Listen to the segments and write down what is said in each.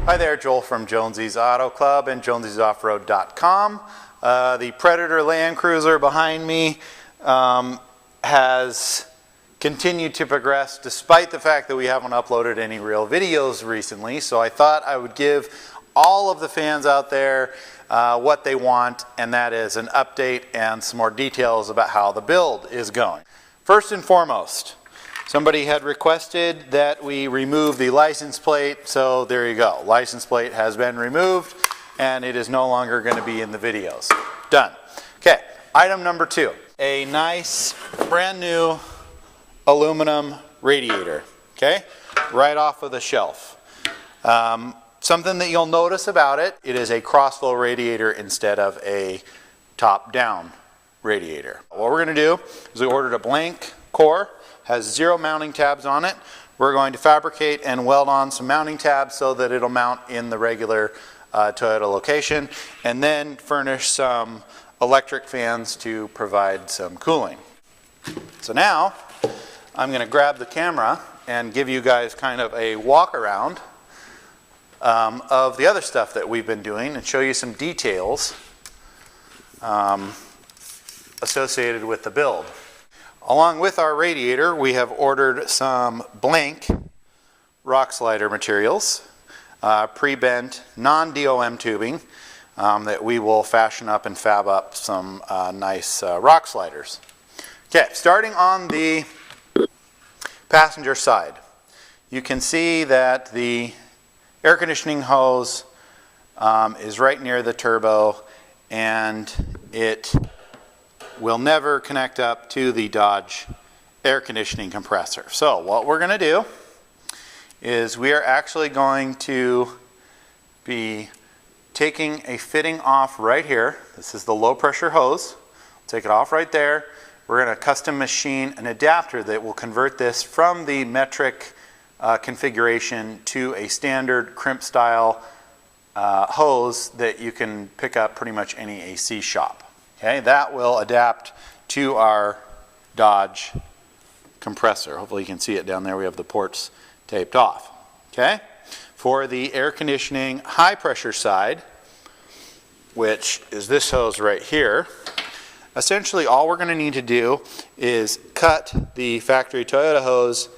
Hi there, Joel from Jonesy's Auto Club and jonesysoffroad.com. The Predator Land Cruiser behind me has continued to progress despite the fact that we haven't uploaded any real videos recently. So I thought I would give all of the fans out there what they want, and that is an update and some more details about how the build is going. First and foremost, somebody had requested that we remove the license plate, so there you go. License plate has been removed and it is no longer going to be in the videos. Done. Okay, item number 2. A nice brand new aluminum radiator, okay, right off of the shelf. Something that you'll notice about it, it is a crossflow radiator instead of a top-down radiator. What we're going to do is we ordered a blank core, has 0 mounting tabs on it. We're going to fabricate and weld on some mounting tabs so that it'll mount in the regular Toyota location, and then furnish some electric fans to provide some cooling. So now I'm going to grab the camera and give you guys kind of a walk around of the other stuff that we've been doing and show you some details associated with the build. Along with our radiator, we have ordered some blank rock slider materials, pre-bent non-DOM tubing that we will fashion up and fab up some nice rock sliders. Okay, starting on the passenger side, you can see that the air conditioning hose is right near the turbo, and it will never connect up to the Dodge air conditioning compressor. So what we're going to do is we are actually going to be taking a fitting off right here. This is the low pressure hose. Take it off right there. We're going to custom machine an adapter that will convert this from the metric configuration to a standard crimp style hose that you can pick up pretty much any AC shop. Okay, that will adapt to our Dodge compressor. Hopefully you can see it down there. We have the ports taped off. Okay, for the air conditioning high pressure side, which is this hose right here, essentially all we're going to need to do is cut the factory Toyota hose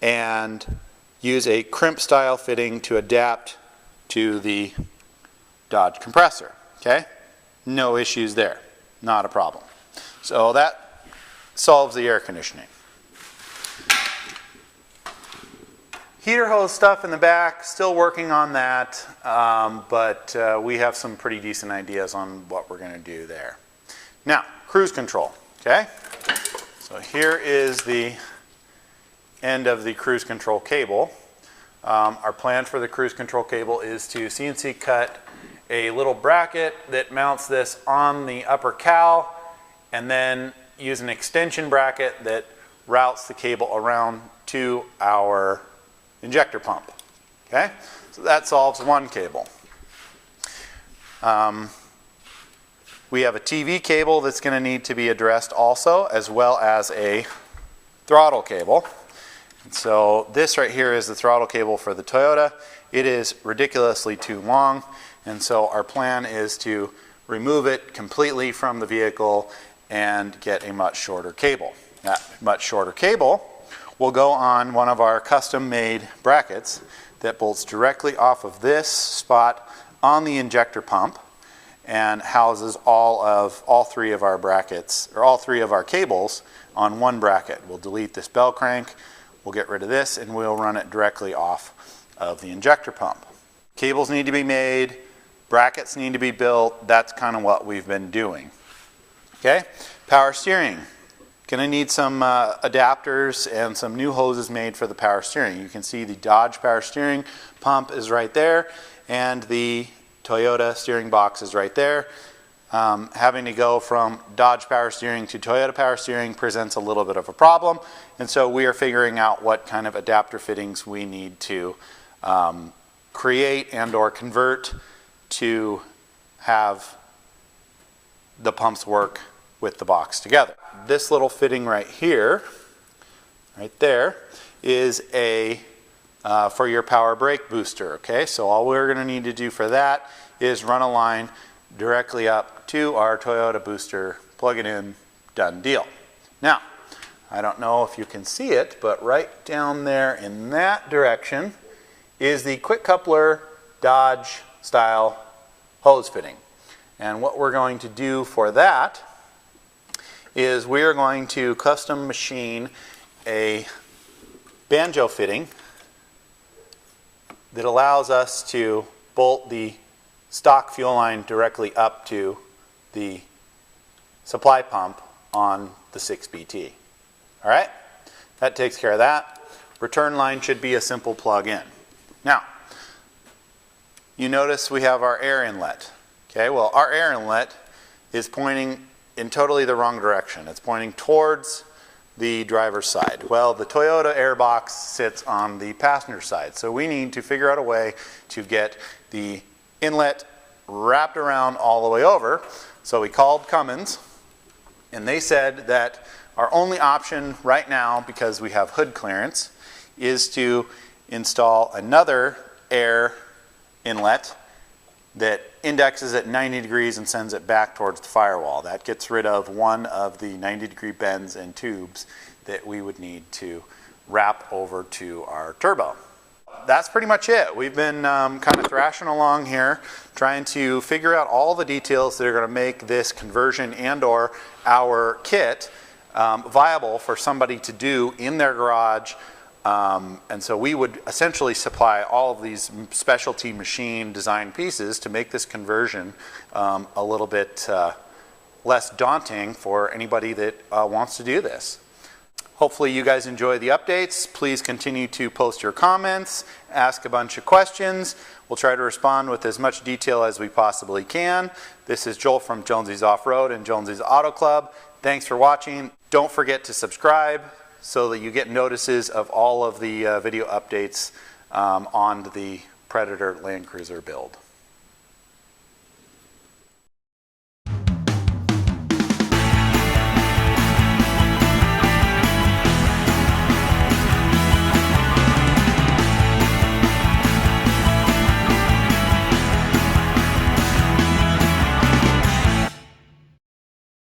and use a crimp style fitting to adapt to the Dodge compressor. Okay, no issues there. Not a problem. So that solves the air conditioning. Heater hose stuff in the back, still working on that, but we have some pretty decent ideas on what we're going to do there. Now, cruise control. Okay, so here is the end of the cruise control cable. Our plan for the cruise control cable is to CNC cut a little bracket that mounts this on the upper cowl, and then use an extension bracket that routes the cable around to our injector pump. Okay, so that solves one cable. We have a TV cable that's going to need to be addressed also, as well as a throttle cable. And so this right here is the throttle cable for the Toyota. It is ridiculously too long, and so our plan is to remove it completely from the vehicle and get a much shorter cable. That much shorter cable will go on one of our custom-made brackets that bolts directly off of this spot on the injector pump and houses all 3 of our brackets, or all 3 of our cables on one bracket. We'll delete this bell crank, we'll get rid of this, and we'll run it directly off of the injector pump. Cables need to be made, brackets need to be built. That's kind of what we've been doing. Okay, power steering. Going to need some adapters and some new hoses made for the power steering. You can see the Dodge power steering pump is right there, and the Toyota steering box is right there. Having to go from Dodge power steering to Toyota power steering presents a little bit of a problem, and so we are figuring out what kind of adapter fittings we need to create and or convert to have the pumps work with the box together. This little fitting right here, right there, is a for your power brake booster. Okay, so all we're going to need to do for that is run a line directly up to our Toyota booster, plug it in, done deal. Now, I don't know if you can see it, but right down there in that direction is the quick coupler Dodge style hose fitting. And what we're going to do for that is we are going to custom machine a banjo fitting that allows us to bolt the stock fuel line directly up to the supply pump on the 6BT. All right, that takes care of that. Return line should be a simple plug-in. Now, you notice we have our air inlet. Okay, well, our air inlet is pointing in totally the wrong direction. It's pointing towards the driver's side. Well, the Toyota air box sits on the passenger side, so we need to figure out a way to get the inlet wrapped around all the way over. So we called Cummins, and they said that our only option right now, because we have hood clearance, is to install another air inlet that indexes at 90 degrees and sends it back towards the firewall. That gets rid of one of the 90-degree bends and tubes that we would need to wrap over to our turbo. That's pretty much it. We've been kind of thrashing along here, trying to figure out all the details that are going to make this conversion and or our kit viable for somebody to do in their garage. And so we would essentially supply all of these specialty machine design pieces to make this conversion a little bit less daunting for anybody that wants to do this. Hopefully you guys enjoy the updates. Please continue to post your comments, ask a bunch of questions. We'll try to respond with as much detail as we possibly can. This is Joel from Jonesy's Off-Road and Jonesy's Auto Club. Thanks for watching. Don't forget to subscribe so that you get notices of all of the video updates on the Predator Land Cruiser build.